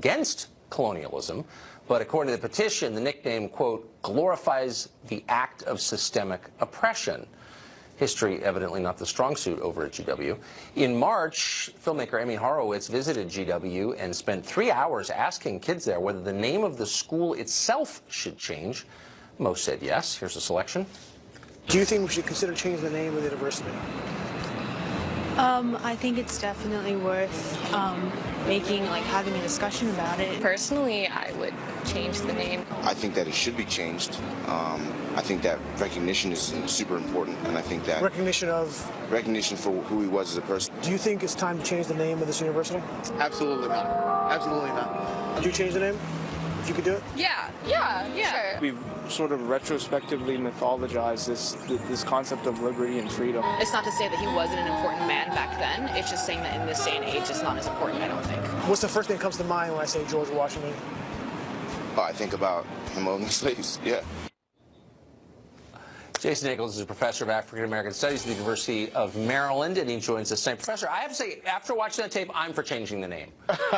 against colonialism. But according to the petition, the nickname, quote, glorifies the act of systemic oppression. History evidently not the strong suit over at GW. In March, filmmaker Amy Horowitz visited GW and spent 3 hours asking kids there whether the name of the school itself should change. Most said yes. Here's a selection. Do you think we should consider changing the name of the university? I think it's definitely worth having a discussion about it. Personally, I would change the name. I think that it should be changed. I think that recognition is super important, and I think that recognition for who he was as a person. Do you think it's time to change the name of this university? Absolutely not. Absolutely not. Would you change the name if you could do it? Yeah. Sure. We've sort of retrospectively mythologized this concept of liberty and freedom. It's not to say that he wasn't an important man back then. It's just saying that in this day and age, it's not as important, I don't think. What's the first thing that comes to mind when I say George Washington? Oh, I think about him owning slaves, yeah. Jason Nichols is a professor of African American Studies at the University of Maryland, and he joins us tonight. Professor, I have to say, after watching that tape, I'm for changing the name.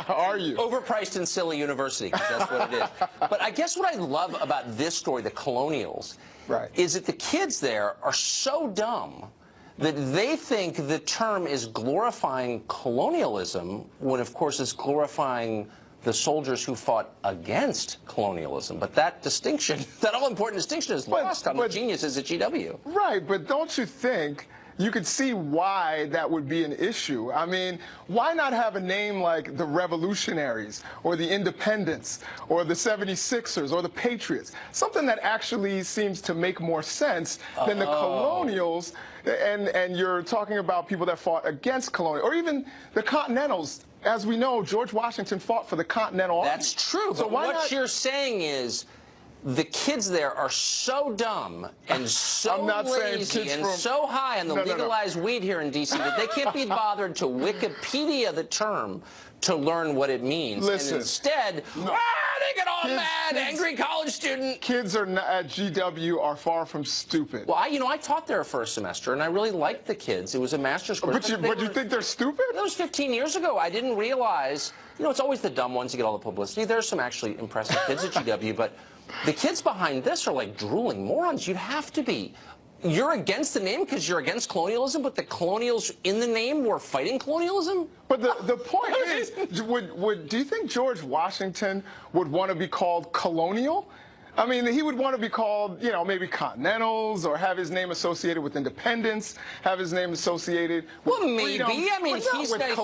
Are you? Overpriced and silly university, because that's what it is. But I guess what I love about this story, the Colonials, is that the kids there are so dumb that they think the term is glorifying colonialism when, of course, it's glorifying the soldiers who fought against colonialism. But that distinction, that all-important distinction is lost on the geniuses at GW. Right, but don't you think you could see why that would be an issue? I mean, why not have a name like the Revolutionaries or the Independents or the 76ers or the Patriots? Something that actually seems to make more sense than the Colonials, and you're talking about people that fought against colonial, or even the Continentals. As we know, George Washington fought for the Continental Army. That's true, So but why what not? you're saying is the kids there are so dumb and so lazy and so high on the legalized weed here in D.C. that they can't be bothered to Wikipedia the term to learn what it means. Listen, and instead, they get all mad, angry college student. Kids are not, at GW are far from stupid. Well, I taught there for a semester, and I really liked the kids. It was a master's course. But you think they're stupid? That was 15 years ago. I didn't realize, it's always the dumb ones who get all the publicity. There's some actually impressive kids at GW, but the kids behind this are like drooling morons. You'd have to be. You're against the name because you're against colonialism, but the colonials in the name were fighting colonialism? But the point is, do you think George Washington would want to be called colonial? I mean, he would want to be called, maybe Continentals, or have his name associated with independence, have his name associated with freedom. Maybe. I mean,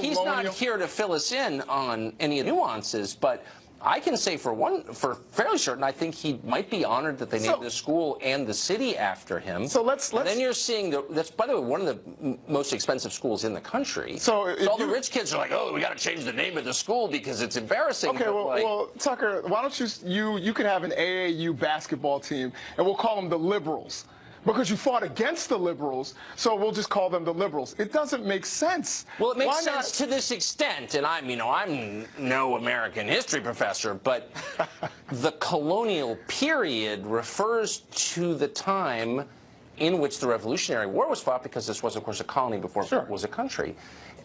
he's not here to fill us in on any nuances, but I can say for fairly certain, I think he might be honored that they named the school and the city after him. So let's and then you're seeing that's, by the way, one of the most expensive schools in the country. So all the rich kids are like, oh, we got to change the name of the school because it's embarrassing. Okay, well, Tucker, why don't you could have an AAU basketball team, and we'll call them the Liberals. Because you fought against the liberals, so we'll just call them the liberals. It doesn't make sense. Well, it makes sense to this extent, and I'm no American history professor, but the colonial period refers to the time in which the Revolutionary War was fought, because this was, of course, a colony before it was a country.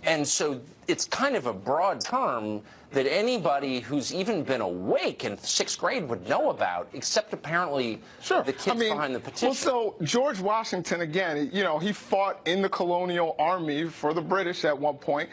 And so it's kind of a broad term that anybody who's even been awake in 6th grade would know about, except apparently the kids behind the petition. Well, so George Washington, again, he fought in the colonial army for the British at one point.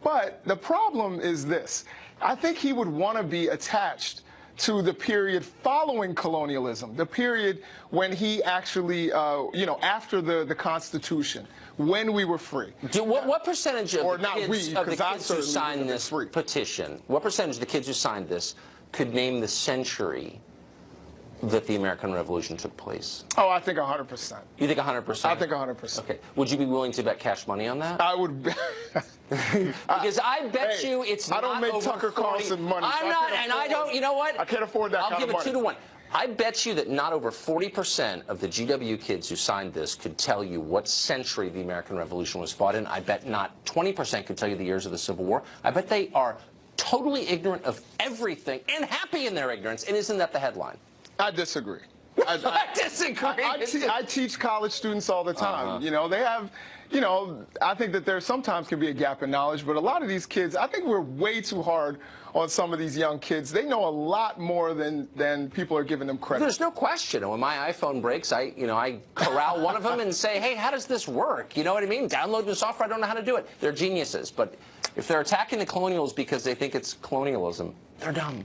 But the problem is this. I think he would want to be attached to the period following colonialism, the period when he actually, after the Constitution, when we were free. What percentage of the kids who signed this petition, what percentage of the kids who signed this could name the century that the American Revolution took place? Oh, I think 100%. You think 100%? I think 100%. Okay. Would you be willing to bet cash money on that? I would. Because I bet you it's not over 40. I don't make Tucker Carlson money. I'm not, and I don't, you know what? I can't afford that kind of money. I'll give it 2 to 1. I bet you that not over 40% of the GW kids who signed this could tell you what century the American Revolution was fought in. I bet not 20% could tell you the years of the Civil War. I bet they are totally ignorant of everything and happy in their ignorance. And isn't that the headline? I disagree. I disagree. I teach college students all the time. You know, they have, you know, I think that there sometimes can be a gap in knowledge, but a lot of these kids, I think we're way too hard on some of these young kids. They know a lot more than people are giving them credit. There's no question. When my iPhone breaks, I corral one of them and say, hey, how does this work? You know what I mean? Download the software. I don't know how to do it. They're geniuses. But if they're attacking the Colonials because they think it's colonialism, they're dumb.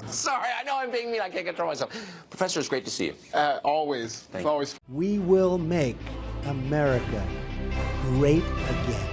Sorry, I know I'm being mean. I can't control myself. Professor, it's great to see you. Always. It's always. We will make America great again.